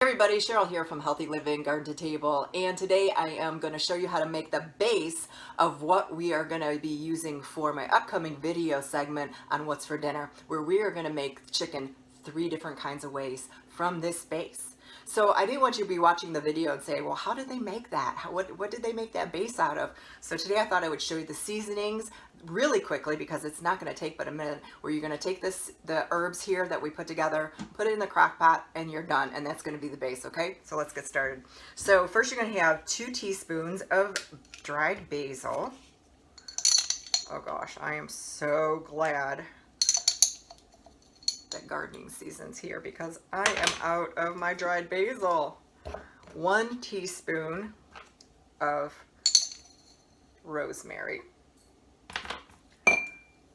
Hey everybody, Cheryl here from Healthy Living Garden to Table, and today I am going to show you how to make the base of what we are going to be using for my upcoming video segment on What's for Dinner, where we are going to make chicken 3 different kinds of ways from this base. So I didn't want you to be watching the video and say, well, how did they make that? What did they make that base out of? So today I thought I would show you the seasonings really quickly, because it's not going to take but a minute, where you're going to take the herbs here that we put together, put it in the crock pot, and you're done, and that's going to be the base. Okay, so let's get started. So first you're going to have 2 teaspoons of dried basil. Oh gosh, I am so glad that gardening season's here, because I am out of my dried basil. 1 teaspoon of rosemary.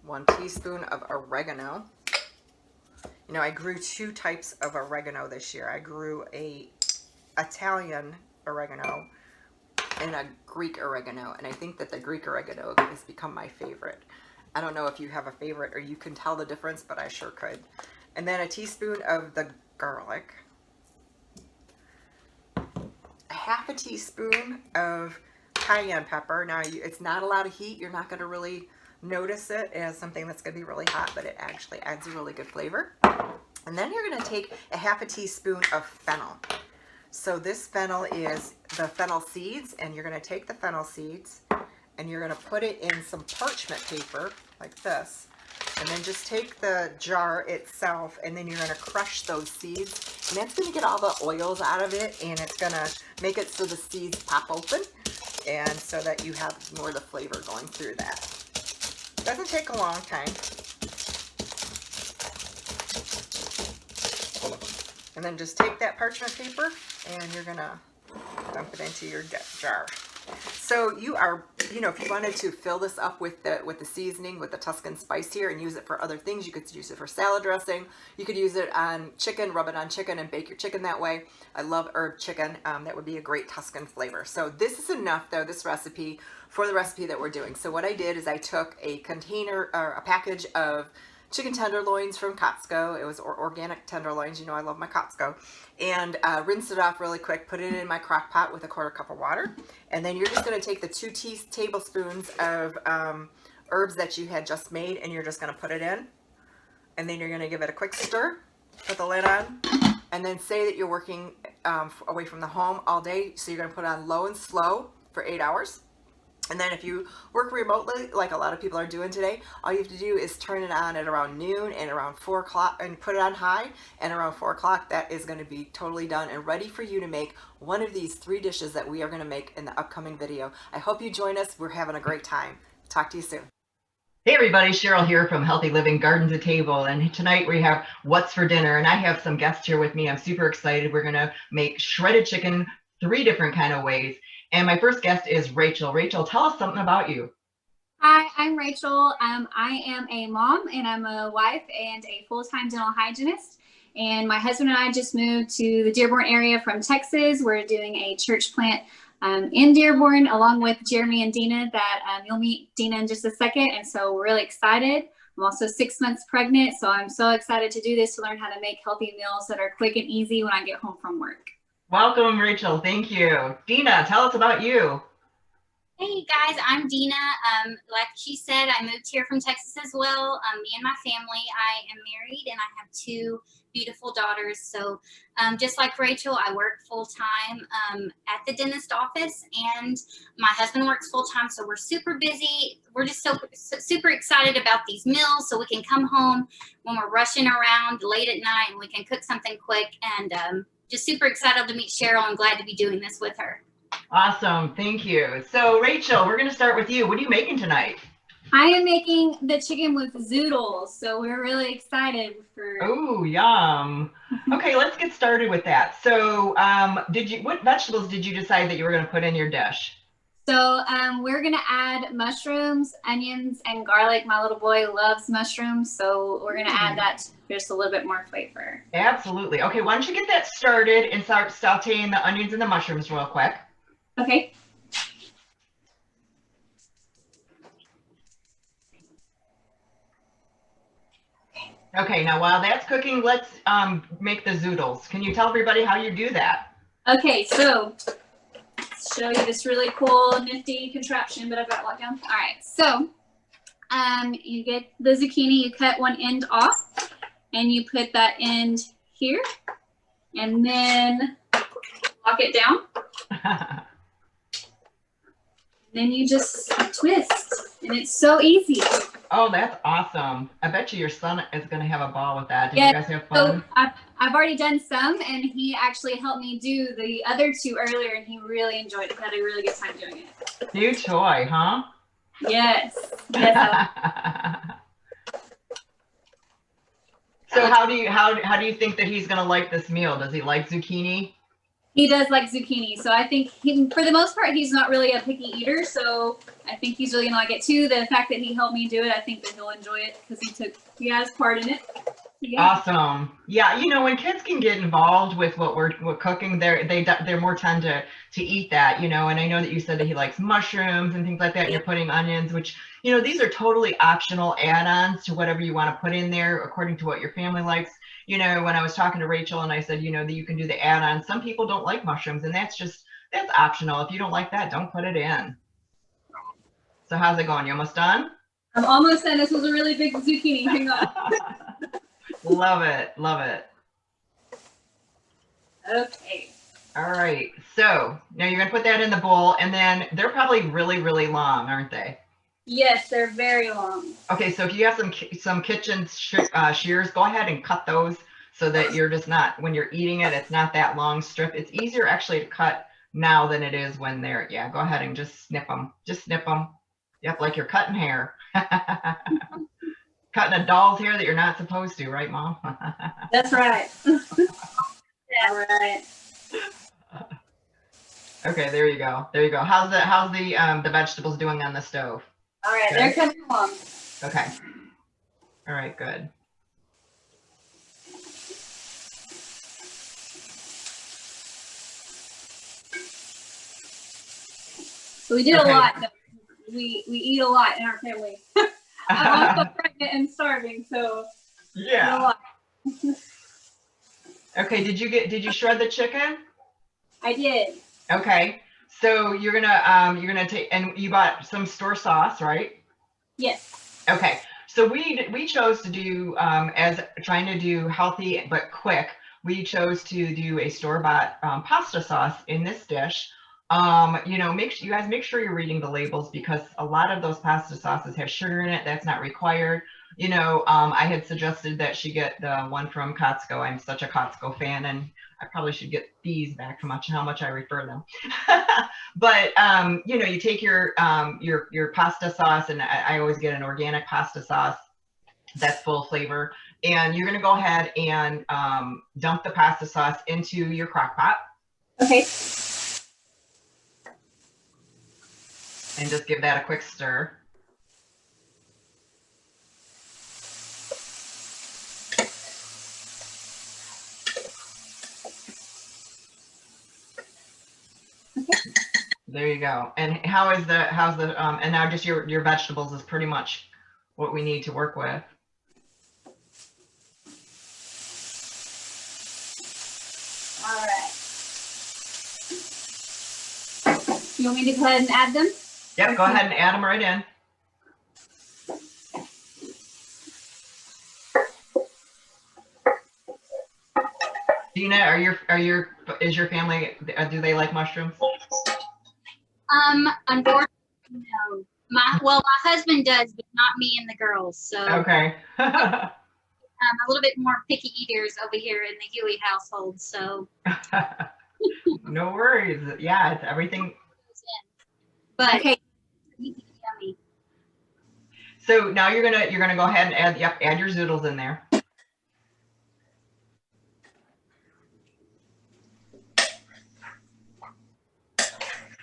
1 teaspoon of oregano. You know, I grew 2 types of oregano this year. I grew a Italian oregano and a Greek oregano, and I think that the Greek oregano has become my favorite. I don't know if you have a favorite or you can tell the difference, but I sure could. And then a teaspoon of the garlic. A half a teaspoon of cayenne pepper. Now, it's not a lot of heat. You're not going to really notice it as something that's going to be really hot, but it actually adds a really good flavor. And then you're going to take a half a teaspoon of fennel. So this fennel is the fennel seeds, and you're going to take the fennel seeds and you're going to put it in some parchment paper like this, and then just take the jar itself, and then you're going to crush those seeds, and that's going to get all the oils out of it, and it's going to make it so the seeds pop open, and so that you have more of the flavor going through that. Doesn't take a long time. And then just take that parchment paper and you're going to dump it into your jar. So you are, you know, if you wanted to fill this up with the seasoning, with the Tuscan spice here, and use it for other things, you could use it for salad dressing. You could use it on chicken, rub it on chicken and bake your chicken that way. I love herb chicken. That would be a great Tuscan flavor. So this is enough though, this recipe, for the recipe that we're doing. So what I did is I took a container, or a package of chicken tenderloins from Costco. It was organic tenderloins. You know I love my Costco. And rinsed it off really quick, put it in my crock pot with a 1/4 cup of water. And then you're just going to take the 2 tablespoons of herbs that you had just made, and you're just going to put it in. And then you're going to give it a quick stir, put the lid on, and then say that you're working away from the home all day. So you're going to put it on low and slow for 8 hours. And then if you work remotely, like a lot of people are doing today, all you have to do is turn it on at around noon and around 4 o'clock, and put it on high, and around 4 o'clock that is going to be totally done and ready for you to make one of these 3 dishes that we are going to make in the upcoming video. I hope you join us. We're having a great time. Talk to you soon. Hey everybody, Cheryl here from Healthy Living Garden to Table, and tonight we have What's for Dinner, and I have some guests here with me. I'm super excited. We're going to make shredded chicken 3 different kind of ways. And my first guest is Rachel. Rachel, tell us something about you. Hi, I'm Rachel. I am a mom, and I'm a wife and a full-time dental hygienist. And my husband and I just moved to the Dearborn area from Texas. We're doing a church plant in Dearborn, along with Jeremy and Dina, that you'll meet Dina in just a second. And so we're really excited. I'm also 6 months pregnant, so I'm so excited to do this, to learn how to make healthy meals that are quick and easy when I get home from work. Welcome, Rachel. Thank you. Dina, tell us about you. Hey guys, I'm Dina. Like she said, I moved here from Texas as well. Me and my family. I am married and I have 2 beautiful daughters. So just like Rachel, I work full time at the dentist office, and my husband works full time. So we're super busy. We're just super excited about these meals, so we can come home when we're rushing around late at night and we can cook something quick, and just super excited to meet Cheryl and glad to be doing this with her. Awesome. Thank you. So Rachel, we're going to start with you. What are you making tonight? I am making the chicken with zoodles, so we're really excited for. Oh, yum. Okay, let's get started with that. So what vegetables did you decide that you were going to put in your dish? So we're going to add mushrooms, onions, and garlic. My little boy loves mushrooms, so we're going to add that just a little bit more flavor. Absolutely. Okay, why don't you get that started and start sauteing the onions and the mushrooms real quick. Okay. Okay, now while that's cooking, let's make the zoodles. Can you tell everybody how you do that? Okay, so show you this really cool, nifty contraption, but I've got it locked down. All right, so you get the zucchini, you cut one end off, and you put that end here, and then lock it down. Then you just twist, and it's so easy. Oh, that's awesome. I bet you your son is going to have a ball with that. Did Yeah, you guys have fun? So I've already done some, and he actually helped me do the other two earlier, and he really enjoyed it. He had a really good time doing it. New toy, huh? Yes. Yes. So how do you think that he's going to like this meal? Does he like zucchini? He does like zucchini, so I think for the most part, he's not really a picky eater. So I think he's really gonna like it too. The fact that he helped me do it, I think that he'll enjoy it because he has part in it. Yeah. Awesome. Yeah, you know, when kids can get involved with what we're cooking, they're more tend to eat that, you know. And I know that you said that he likes mushrooms and things like that. And you're putting onions, which, you know, these are totally optional add-ons to whatever you want to put in there according to what your family likes. You know, when I was talking to Rachel and I said, you know, that you can do the add-ons. Some people don't like mushrooms, and that's optional. If you don't like that, don't put it in. So how's it going? You almost done? I'm almost done. This was a really big zucchini. Hang on. Love it. Love it. Okay. All right. So now you're going to put that in the bowl, and then they're probably really, really long, aren't they? Yes, they're very long. Okay. So if you have some kitchen shears, go ahead and cut those so that you're just not, when you're eating it, it's not that long strip. It's easier actually to cut now than it is when they're, yeah, go ahead and just snip them. Just snip them. Yep, like you're cutting hair. Cutting a doll's hair that you're not supposed to, right, Mom? That's right. All right. Okay, there you go. There you go. How's the vegetables doing on the stove? All right, Good? they're coming along. Okay. All right, good. So we did a lot. We eat a lot in our family. I'm also pregnant and starving, so yeah. A lot. Okay, did you shred the chicken? I did. Okay. So you're gonna take, and you bought some store sauce, right? Yes. Okay. So we chose to do as trying to do healthy but quick. We chose to do a store-bought pasta sauce in this dish. You know, you guys make sure you're reading the labels because a lot of those pasta sauces have sugar in it. That's not required. You know, I had suggested that she get the one from Costco. I'm such a Costco fan, and I probably should get these back from how much I refer them. But you know, you take your pasta sauce, and I always get an organic pasta sauce that's full flavor, and you're gonna go ahead and dump the pasta sauce into your crock pot. Okay. And just give that a quick stir. There you go. And how's the and now just your vegetables is pretty much what we need to work with. All right. You want me to go ahead and add them? Yep, go ahead and add them right in. Dina, is your family, do they like mushrooms? Unfortunately, no. My husband does, but not me and the girls. So okay. a little bit more picky eaters over here in the Huey household. So no worries. Yeah, it's everything. But okay. Yummy. So now you're gonna go ahead and add your zoodles in there.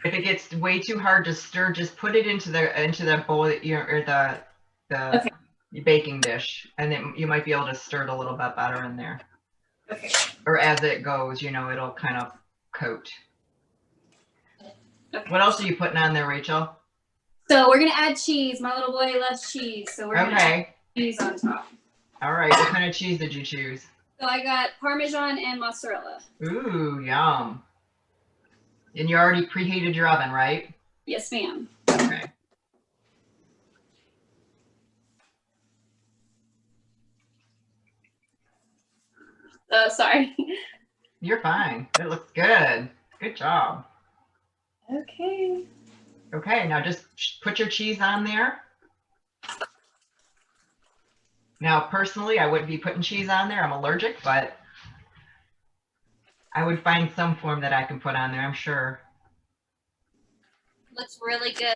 If it gets way too hard to stir, just put it into the bowl that or the baking dish, and then you might be able to stir it a little bit better in there. Okay. Or as it goes, you know, it'll kind of coat. Okay. What else are you putting on there, Rachel? So we're gonna add cheese. My little boy loves cheese, so we're gonna add cheese on top. All right, what kind of cheese did you choose? So I got Parmesan and mozzarella. Ooh, yum. And you already preheated your oven, right? Yes, ma'am. Okay. Oh, sorry. You're fine. It looks good. Good job. Okay. Okay, now just put your cheese on there. Now, personally, I wouldn't be putting cheese on there. I'm allergic, but I would find some form that I can put on there, I'm sure. Looks really good.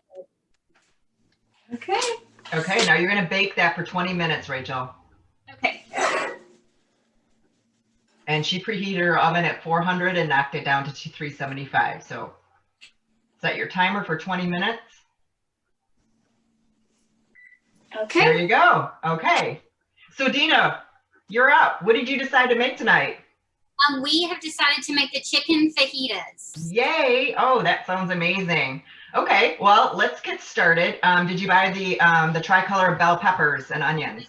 Okay. Okay, now you're going to bake that for 20 minutes, Rachel. Okay. And she preheated her oven at 400 and knocked it down to 375. So set your timer for 20 minutes. Okay. There you go. Okay. So Dina, you're up. What did you decide to make tonight? We have decided to make the chicken fajitas. Yay. Oh, that sounds amazing. Okay, well, let's get started. Did you buy the tricolor bell peppers and onions?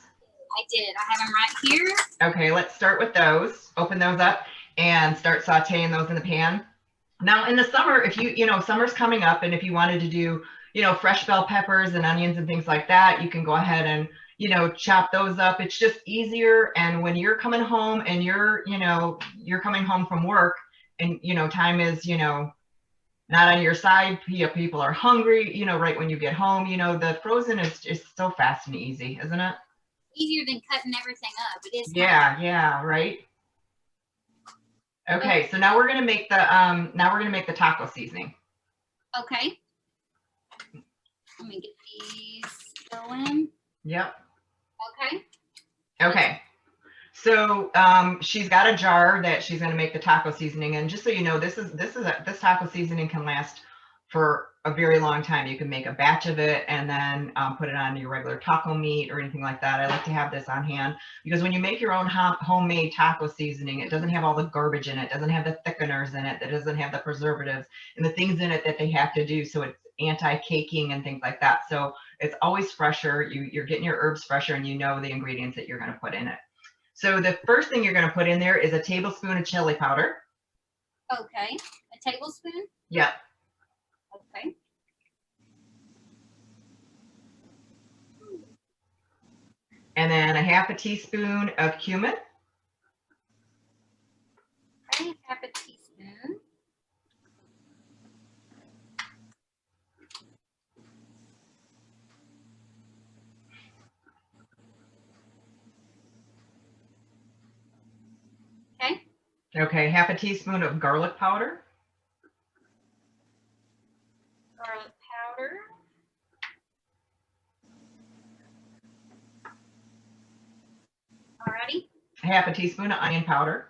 I did. I have them right here. Okay, let's start with those. Open those up and start sauteing those in the pan. Now, in the summer, if summer's coming up, and if you wanted to do, fresh bell peppers and onions and things like that, you can go ahead and, chop those up. It's just easier. And when you're coming home and you're coming home from work and, time is, not on your side, people are hungry, right when you get home, the frozen is so fast and easy, isn't it? Easier than cutting everything up. It is. Yeah, right. Okay, so now we're gonna make the taco seasoning. Okay. Let me get these going. Yep. Okay. Okay. So she's got a jar that she's gonna make the taco seasoning, and just so you know, this taco seasoning can last for a very long time. You can make a batch of it and then put it on your regular taco meat or anything like that. I like to have this on hand because when you make your own homemade taco seasoning, it doesn't have all the garbage in it, doesn't have the thickeners in it, it doesn't have the preservatives and the things in it that they have to do. So it's anti-caking and things like that. So it's always fresher. You're getting your herbs fresher and you know the ingredients that you're going to put in it. So the first thing you're going to put in there is a tablespoon of chili powder. Okay. A tablespoon? Yep. Okay. And then a half a teaspoon of cumin. Okay, half a teaspoon. Okay. Okay, half a teaspoon of garlic powder. Garlic powder. Alrighty. Half a teaspoon of onion powder.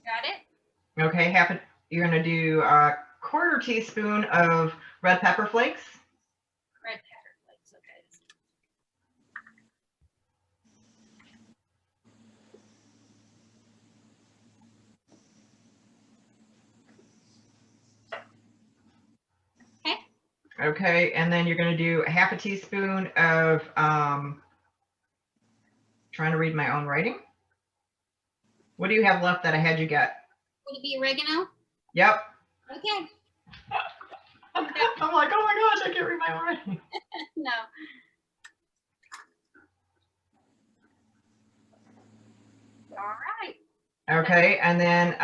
Got it. Okay, you're going to do a quarter teaspoon of red pepper flakes. Red pepper flakes. Okay. Okay. Okay, and then you're going to do a half a teaspoon of, trying to read my own writing. What do you have left that I had you get? Would it be oregano? Yep. Okay. I'm like, oh my gosh, I can't read my own writing. No. All right. Okay, and then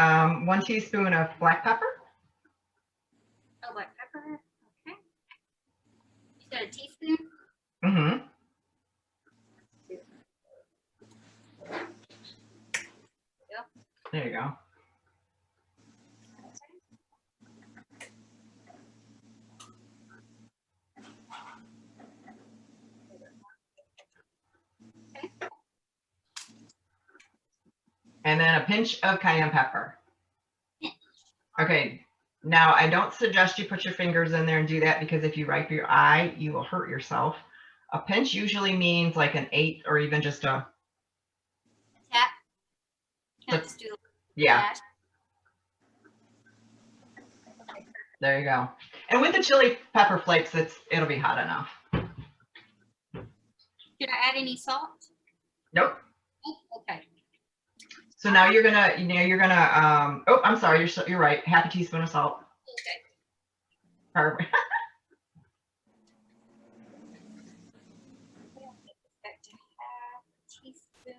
1 teaspoon of black pepper. Oh, black pepper. Okay. You said a teaspoon? Mm-hmm. There you go. And then a pinch of cayenne pepper. Okay, now I don't suggest you put your fingers in there and do that because if you wipe your eye, you will hurt yourself. A pinch usually means like an eighth or even just a tap. Can I But- just do yeah. that? There you go. And with the chili pepper flakes, it'll be hot enough. Should I add any salt? Nope. Oh, okay. So now you're gonna, oh, I'm sorry, you're right. Half a teaspoon of salt. Okay. Perfect. Back to half a teaspoon.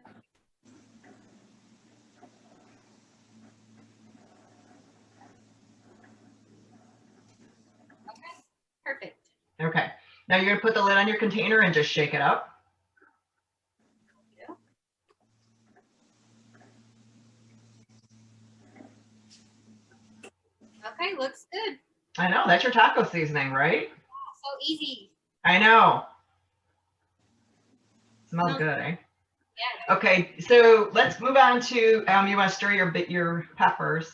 Okay, perfect. Okay. Now you're gonna put the lid on your container and just shake it up. Okay, looks good. I know, that's your taco seasoning, right? So easy. I know. Smells good, eh? Yeah. Okay, so let's move on to, you want to stir your peppers.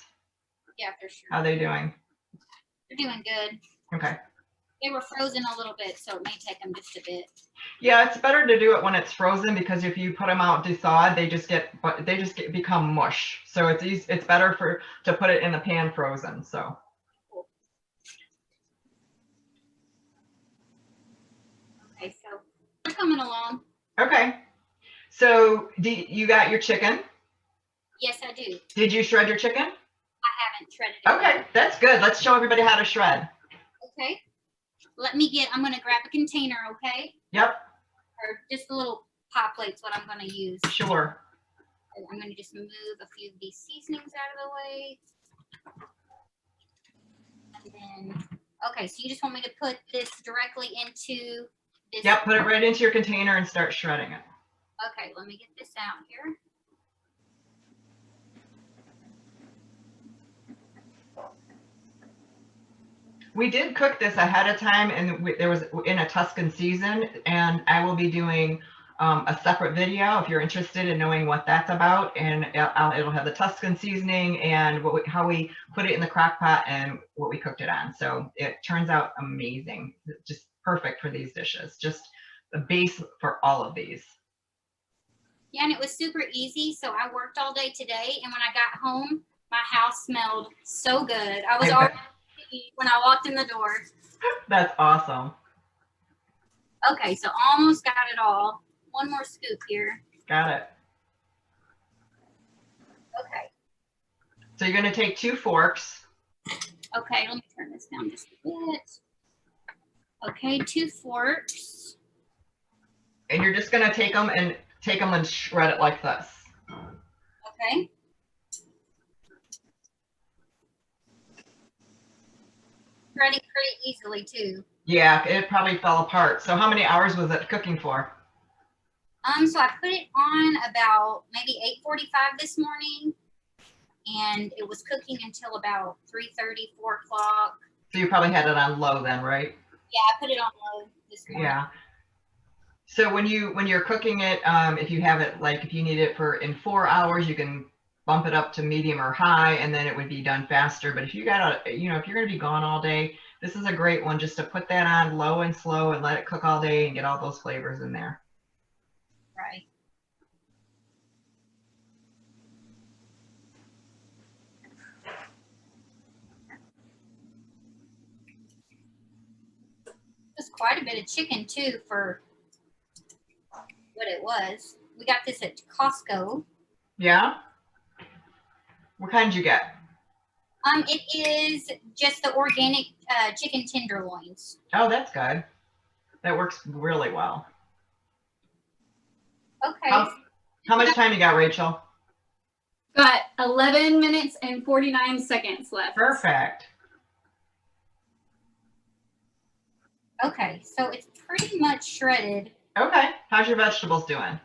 Yeah, for sure. How are they doing? They're doing good. Okay. They were frozen a little bit, so it may take them just a bit. Yeah, it's better to do it when it's frozen because if you put them out thawed, they just become mush. So it's better to put it in the pan frozen. So. Cool. Okay, so we're coming along. Okay. So you got your chicken? Yes, I do. Did you shred your chicken? I haven't shredded it. Okay, that's good. Let's show everybody how to shred. Okay. I'm going to grab a container, okay? Yep. Or just a little pop plate's what I'm going to use. Sure. I'm going to just move a few of these seasonings out of the way. And then, okay, so you just want me to put this directly into this? Yep, put it right into your container and start shredding it. Okay, let me get this out here. We did cook this ahead of time, and there was in a Tuscan season, and I will be doing a separate video if you're interested in knowing what that's about, and it'll have the Tuscan seasoning and how we put it in the crock pot and what we cooked it on. So it turns out amazing, just perfect for these dishes, just the base for all of these. Yeah, and it was super easy. So I worked all day today, and when I got home, my house smelled so good. I was already when I walked in the door. That's awesome. Okay, so almost got it all. One more scoop here. Got it. Okay. So you're going to take 2 forks. Okay, let me turn this down just a bit. Okay, 2 forks. And you're just going to take them and shred it like this. Okay. Shredding pretty easily too. Yeah, it probably fell apart. So how many hours was it cooking for? So I put it on about maybe 8:45 this morning, and it was cooking until about 3:30, 4 o'clock. So you probably had it on low then, right? Yeah, I put it on low this morning. Yeah. So when you're cooking it, if you have it if you need it in 4 hours, you can bump it up to medium or high, and then it would be done faster. But if you if you're going to be gone all day, this is a great one just to put that on low and slow and let it cook all day and get all those flavors in there. Right. There's quite a bit of chicken too for what it was. We got this at Costco. Yeah. What kind did you get? It is just the organic chicken tenderloins. Oh, that's good. That works really well. Okay. How much time you got, Rachel? Got 11 minutes and 49 seconds left. Perfect. Okay, so it's pretty much shredded. Okay. How's your vegetables doing?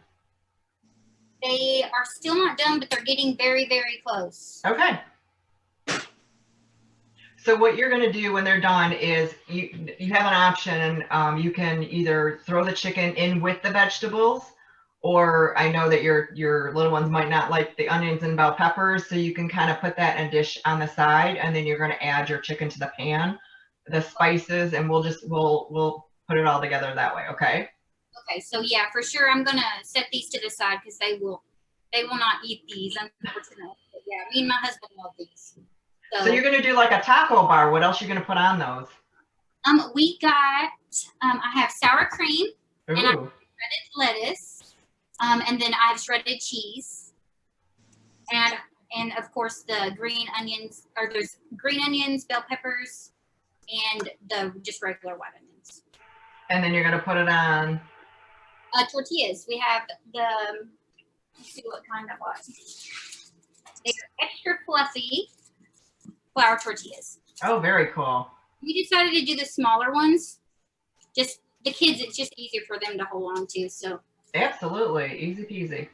They are still not done, but they're getting very, very close. Okay. So what you're going to do when they're done is you have an option. You can either throw the chicken in with the vegetables, or I know that your little ones might not like the onions and bell peppers, so you can kind of put that in a dish on the side, and then you're going to add your chicken to the pan, the spices, and we'll put it all together that way. Okay. Okay, so yeah, for sure, I'm gonna set these to the side because they will not eat these, unfortunately. But yeah, me and my husband love these. So you're going to do like a taco bar. What else are you going to put on those? We got, I have sour cream, and I have Ooh. shredded lettuce, and then I have shredded cheese, and of course the green onions, or there's green onions, bell peppers, and the just regular white onions. And then you're gonna put it on. Tortillas. We have the, let's see what kind I bought. They're extra fluffy flour tortillas. Oh, very cool. We decided to do the smaller ones. Just the kids, it's just easier for them to hold on to. So Absolutely, easy peasy.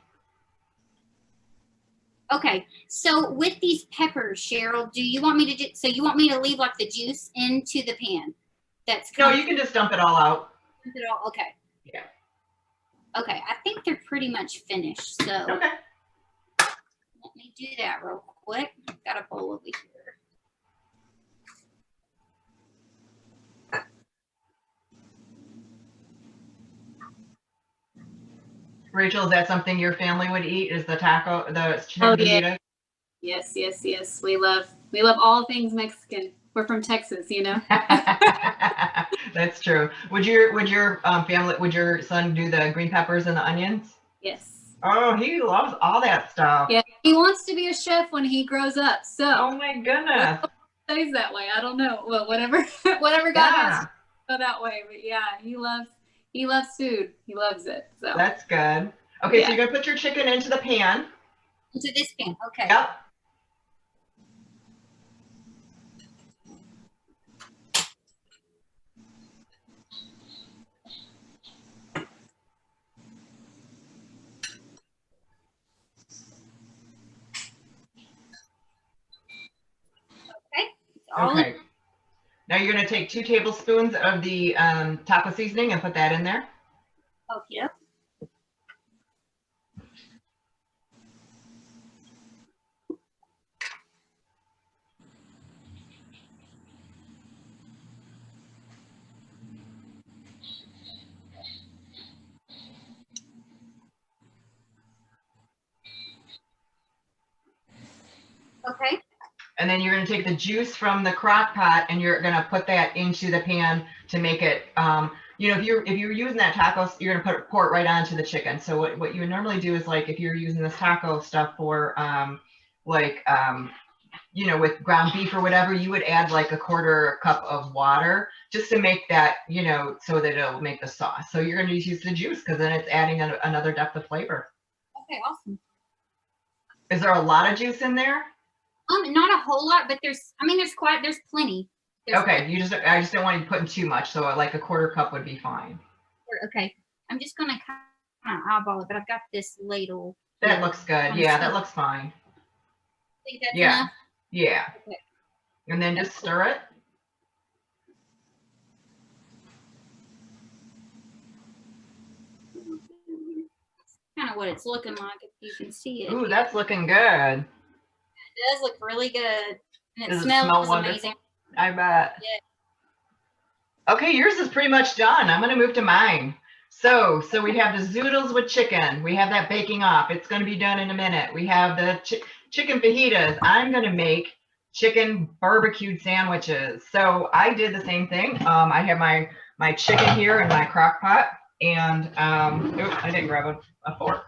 okay, so with these peppers, Cheryl, do you want me to do? So you want me to leave like the juice into the pan? That's No, you can just dump it all out. Dump it all. Okay. Yeah. Okay, I think they're pretty much finished. So Okay. let me do that real quick. I've got a bowl over here. Rachel, is that something your family would eat? Is the taco, the chicken Oh, yeah. fajita? Yes, yes, yes. We love all things Mexican. We're from Texas, you know. That's true. Would your family, would your son do the green peppers and the onions? Yes. Oh, he loves all that stuff. Yeah, he wants to be a chef when he grows up. So Oh my goodness. stays that way. I don't know. Well, whatever God has Yeah, to go that way. But yeah, he loves food. He loves it. So that's good. Okay, Yeah. so you're gonna put your chicken into the pan. Into this pan. Okay. Yep. All Okay. Now you're gonna take 2 tablespoons of the taco seasoning and put that in there. okay. Okay. And then you're gonna take the juice from the crock pot and you're gonna put that into the pan to make it, you know, if you're using that taco, you're gonna pour it right onto the chicken. So what you would normally do is like, if you're using this taco stuff for, you know, with ground beef or whatever, you would add like a 1/4 cup of water just to make that, you know, so that it'll make the sauce. So you're gonna use the juice because then it's adding another depth of flavor. Okay. Awesome. Is there a lot of juice in there? Not a whole lot, but there's plenty. Okay, I just don't want you putting too much. So like a 1/4 cup would be fine. Okay. I'm just gonna kind of eyeball it, but I've got this ladle. That looks good. Yeah, that looks fine. Think that's Yeah. enough? Yeah. Okay. And then just stir it. Kind of what it's looking like, if you can see it. Ooh, that's looking good. It does look really good, and it Does it smells smell wonderful? amazing. I bet. Yeah. Okay, yours is pretty much done. I'm gonna move to mine. So we have the zoodles with chicken. We have that baking off. It's gonna be done in a minute. We have the chicken fajitas. I'm gonna make chicken barbecued sandwiches. So I did the same thing. I have my chicken here in my crock pot, and oops, I didn't grab a fork.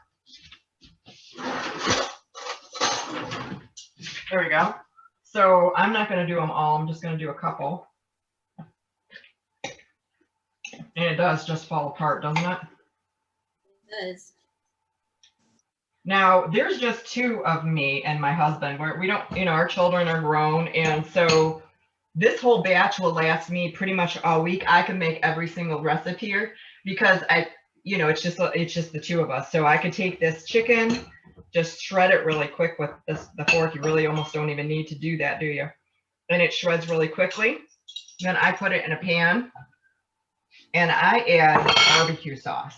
There we go. So I'm not going to do them all. I'm just going to do a couple. And it does just fall apart, doesn't it? It does. Now, there's just 2 of me and my husband. We don't, you know, our children are grown. And so this whole batch will last me pretty much all week. I can make every single recipe here because you know, it's just the 2 of us. So I could take this chicken, just shred it really quick with the fork. You really almost don't even need to do that, do you? And it shreds really quickly. Then I put it in a pan and I add barbecue sauce.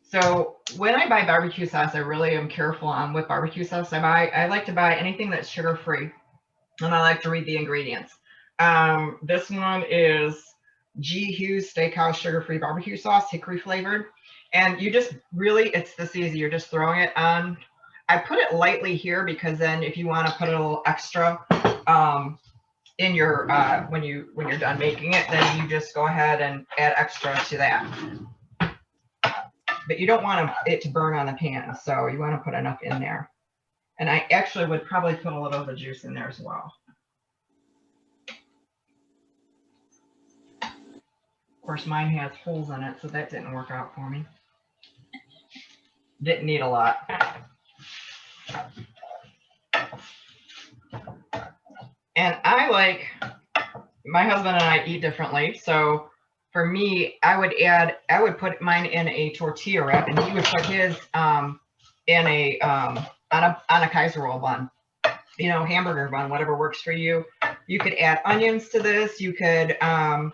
So when I buy barbecue sauce, I really am careful on what barbecue sauce I buy. I like to buy anything that's sugar-free, and I like to read the ingredients. This one is G. Hughes Steakhouse sugar-free barbecue sauce, hickory flavored. And you just really, it's this easy. You're just throwing it on. I put it lightly here because then if you want to put a little extra, in your when you're done making it, then you just go ahead and add extra to that. But you don't want it to burn on the pan, so you want to put enough in there. And I actually would probably put a little bit of juice in there as well. Of course, mine has holes in it, so that didn't work out for me. Didn't need a lot. And my husband and I eat differently. So for me, I would put mine in a tortilla wrap, and he would put his in a on a Kaiser roll bun, hamburger bun, whatever works for you. You could add onions to this. You could add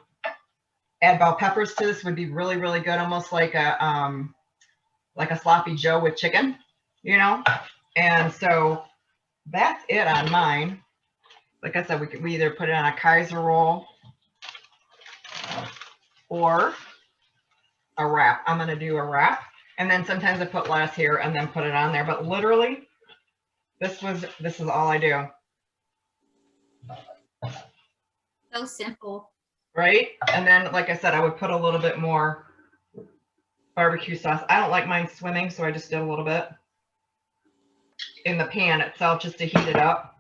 bell peppers to this. Would be really, really good, almost like a sloppy Joe with chicken, And so that's it on mine. Like I said, we either put it on a Kaiser roll or a wrap. I'm going to do a wrap. And then sometimes I put lettuce here and then put it on there. But literally, this is all I do. So simple. Right? And then, like I said, I would put a little bit more barbecue sauce. I don't like mine swimming, so I just did a little bit in the pan itself just to heat it up.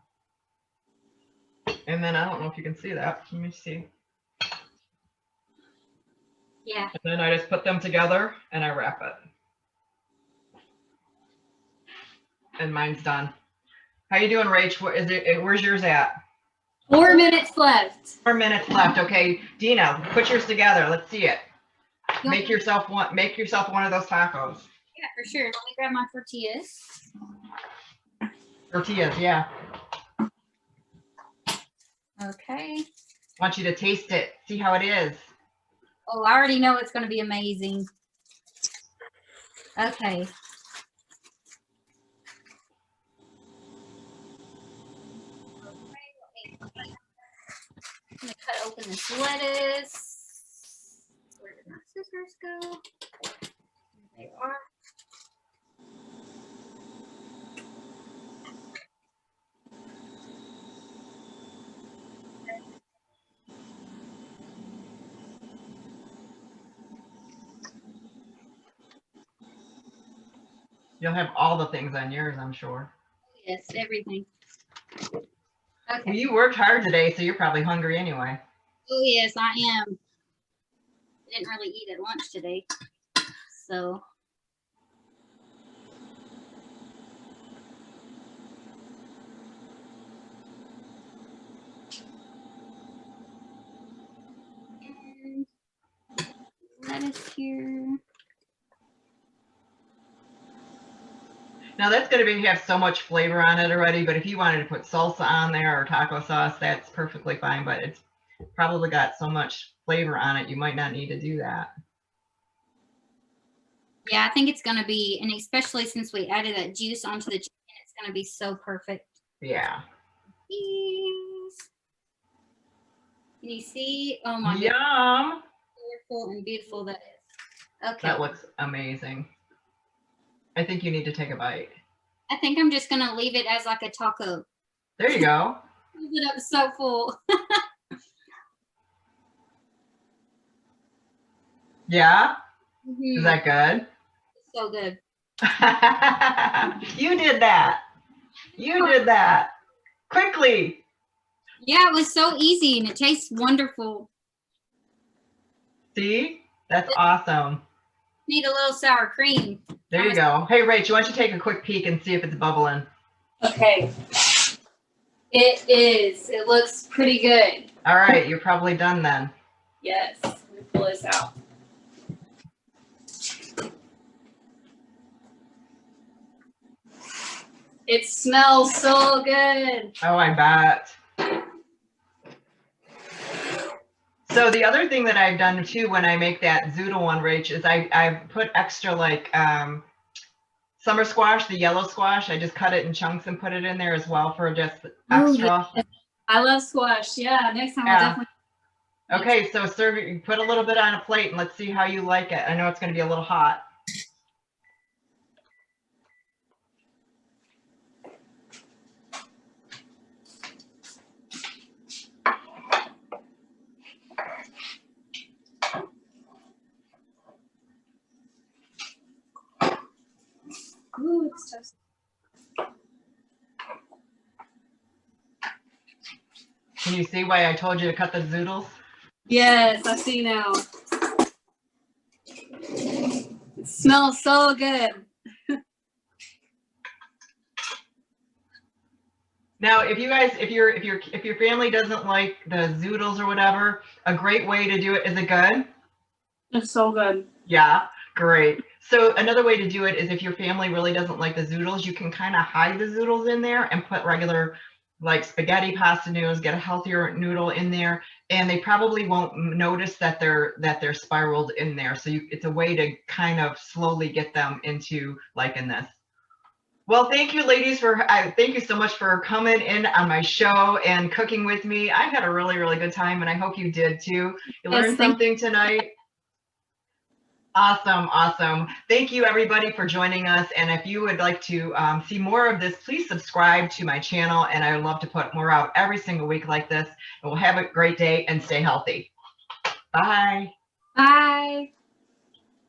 And then I don't know if you can see that. Let me see. Yeah. And then I just put them together and I wrap it. And mine's done. How you doing, Rach? Where's yours at? 4 minutes left. 4 minutes left. Okay, Dina, put yours together. Let's see it. Make yourself one of those tacos. Yeah, for sure. Let me grab my tortillas. Tortillas, yeah. Okay. I want you to taste it. See how it is. Oh, I already know it's going to be amazing. Okay. I'm going to cut open this lettuce. Where did my scissors go? There they are. You'll have all the things on yours, I'm sure. Yes, everything. Okay. Well, you worked hard today, so you're probably hungry anyway. Oh, yes, I am. I didn't really eat at lunch today. So. And lettuce here. Now that's going to have so much flavor on it already, but if you wanted to put salsa on there or taco sauce, that's perfectly fine, but it's probably got so much flavor on it, you might not need to do that. Yeah, I think it's going to be, and especially since we added that juice onto the chicken, it's going to be so perfect. Yeah. Can you see? Oh my Yum. God. Colorful and beautiful that is. Okay. That looks amazing. I think you need to take a bite. I think I'm just going to leave it as like a taco. There you go. Leave it up so full. Yeah? Mm-hmm. Is that good? It's so good. You did that. You did that. Quickly. Yeah, it was so easy and it tastes wonderful. See? That's awesome. Need a little sour cream. There you go. Hey, Rach, why don't you take a quick peek and see if it's bubbling? Okay. It is. It looks pretty good. All right, you're probably done then. Yes. Let me pull this out. It smells so good. Oh, I bet. So the other thing that I've done too when I make that zoodle one, Rach, is I've put extra like summer squash, the yellow squash. I just cut it in chunks and put it in there as well for just extra. Yeah. I love squash. Yeah, next time I'll definitely. Okay, so serve. Put a little bit on a plate and let's see how you like it. I know it's going to be a little hot. Can you see why I told you to cut the zoodles? Yes, I see now. It smells so good. Now, if you guys, if your family doesn't like the zoodles or whatever, a great way to do it, is it good? It's so good. Yeah, great. So another way to do it is if your family really doesn't like the zoodles, you can kind of hide the zoodles in there and put regular like spaghetti pasta noodles, get a healthier noodle in there, and they probably won't notice that they're spiraled in there. So it's a way to kind of slowly get them into liking this. Well, thank you, ladies, thank you so much for coming in on my show and cooking with me. I had a really, really good time, and I hope you did too. You learned something tonight. Awesome, awesome. Thank you, everybody, for joining us. And if you would like to see more of this, please subscribe to my channel, and I would love to put more out every single week like this. And we'll have a great day and stay healthy. Bye. Bye.